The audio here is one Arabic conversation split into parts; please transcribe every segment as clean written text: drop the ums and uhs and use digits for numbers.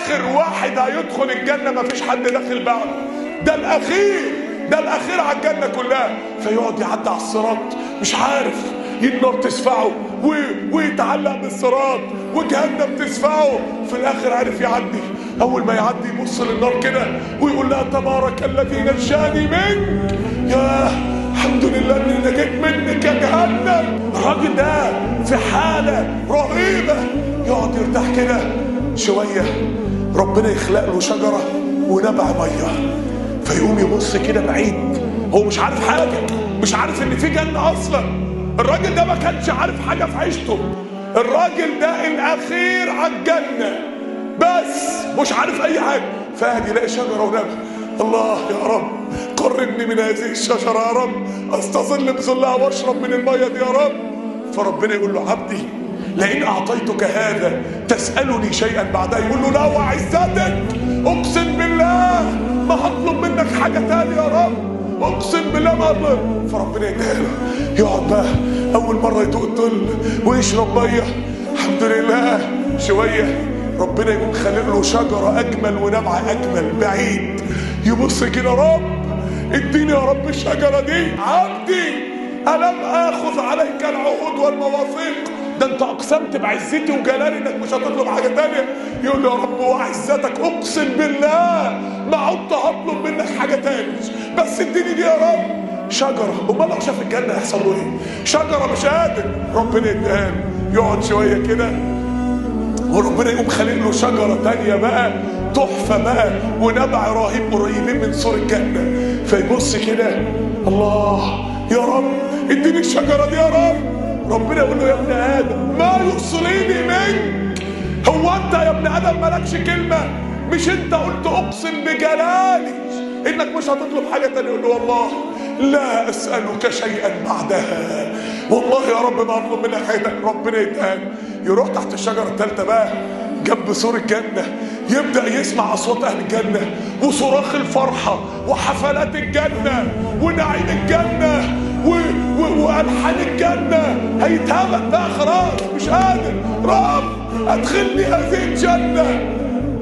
اخر واحد هيدخل الجنه، مفيش حد داخل بعده، ده الاخير، ده الاخير على الجنه كلها. فيقعد يعدي على الصراط مش عارف، النار تسفعه ويتعلق بالصراط وجهنم تسفعه. في الاخر عارف يعدي. اول ما يعدي يبص للنار كده ويقول لها تبارك الذي نجاني منك، يا الحمد لله اني نجيت منك يا جهنم. الراجل ده في حاله رهيبه، يقعد يرتاح كده شويه، ربنا يخلق له شجره ونبع ميه، فيقوم يبص كده بعيد، هو مش عارف حاجه، مش عارف ان في جنه اصلا. الراجل ده ما كانش عارف حاجه في عيشته، الراجل ده الاخير على الجنه بس مش عارف اي حاجه. فقعد يلاقي شجره ونبع، الله يا رب قربني من هذه الشجره يا رب، استظل بظلها واشرب من الميه دي يا رب. فربنا يقول له عبدي لئن اعطيتك هذا تسالني شيئا بعدها، يقول له لا وعزتك اقسم بالله ما هطلب منك حاجه تاني يا رب، اقسم بالله ما هطلب. فربنا يديها له، يقعد بقى اول مره يدوق الظل ويشرب ميه، الحمد لله شويه ربنا يقوم خالق له شجره اجمل ونبع اجمل بعيد، يبص كده رب اديني يا رب الشجره دي، عبدي الم اخذ عليك العهود والمواثيق، ده انت اقسمت بعزتي وجلالي انك مش هتطلب حاجه تانيه. يقول له يا رب وعزتك اقسم بالله ما عدت هطلب منك حاجه تاني، بس اديني دي يا رب شجره. امال لو شاف الجنه هيحصل له ايه؟ شجره مش قادر، ربنا يديها له، يقعد شويه كده وربنا يقوم خالق له شجره تانيه بقى تحفه بقى ونبع رهيب قريبين من سور الجنه. فيبص كده الله يا رب اديني الشجره دي يا رب. ربنا يقول له يا ابن ادم ما يوصليني منك، هو انت يا ابن ادم مالكش كلمه؟ مش انت قلت اقسم بجلالي انك مش هتطلب حاجه تانيه؟ يقول له والله لا اسالك شيئا بعدها، والله يا رب ما اطلب منك حاجه. ربنا يتقال يروح تحت الشجره الثالثه بقى جنب سور الجنه، يبدا يسمع اصوات اهل الجنه وصراخ الفرحه وحفلات الجنه ونعيم الجنه والحان الجنه. هيتهبل بقى خلاص مش قادر، رب ادخلني هذه الجنه.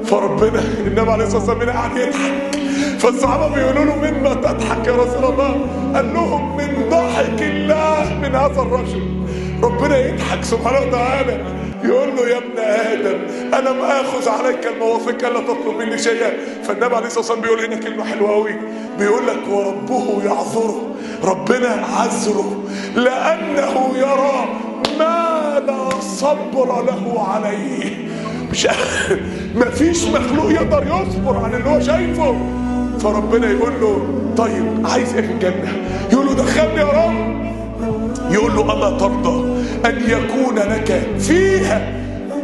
فربنا النبي عليه الصلاه والسلام قاعد يضحك، فالصحابه بيقولوا له مما تضحك يا رسول الله؟ قال لهم من ضحك الله من هذا الرجل. ربنا يضحك سبحانه وتعالى يقول له يا ابن ادم الم اخذ عليك المواثيق الا تطلب مني شيئا. فالنبي عليه الصلاه والسلام بيقول هنا كلمه حلوه قوي، بيقول لك وربه يعذره، ربنا عذره لانه يرى ما لا صبر له عليه. مش مفيش مخلوق يقدر يصبر عن اللي هو شايفه. فربنا يقول له طيب عايز ايه في الجنه؟ يقول له دخلني يا رب. يقول له الا ترضى ان يكون لك فيها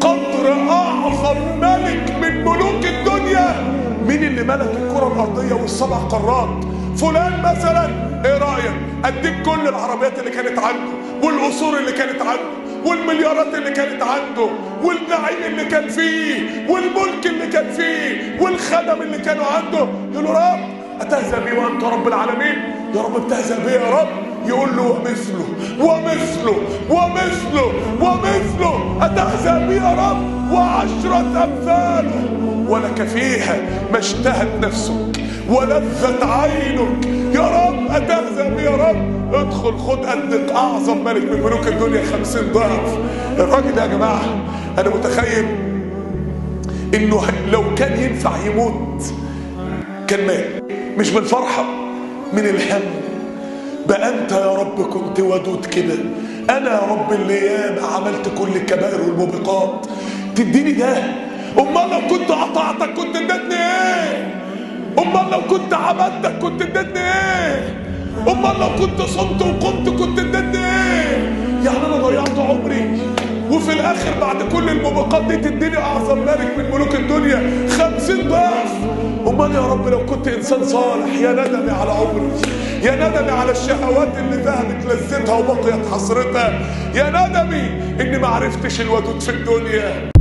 قدر اعظم ملك من ملوك الدنيا؟ مين اللي ملك الكره الارضيه والسبع قارات؟ فلان مثلا، ايه رايك اديك كل العربيات اللي كانت عنده والقصور اللي كانت عنده والمليارات اللي كانت عنده والنعيم اللي كان فيه والملك اللي كان فيه والخدم اللي كانوا عنده. يقول له رب اتهزأ بي وانت رب العالمين؟ يا رب بتهزأ بي يا رب؟ يقول له ومثله ومثله ومثله ومثله، اتهزأ بي يا رب وعشرة امثاله، ولك فيها ما اشتهت نفسك ولذت عينك. يا رب اتهزأ بي يا رب؟ ادخل خد قدك اعظم ملك من ملوك الدنيا 50 ضعف. الراجل ده يا جماعه انا متخيل انه لو كان ينفع يموت كان مات، مش بالفرحه، من الهم. بقى انت يا رب كنت ودود كده، انا يا رب اللي ياما عملت كل الكبائر والموبقات تديني ده؟ امال لو كنت قطعتك كنت اديتني ايه؟ امال لو كنت عبدتك كنت اديتني ايه؟ امال لو كنت صمت وقمت كنت اديتني ايه؟ يعني انا ضيعت عمري وفي الاخر بعد كل الموبقات دي تديني اعظم ملك من ملوك الدنيا 50 ضعف؟ امال يا رب لو كنت انسان صالح، يا ندمي على عمري، يا ندمي على الشهوات اللي ذهبت لذتها وبقيت حسرتها، يا ندمي اني ما عرفتش الودود في الدنيا.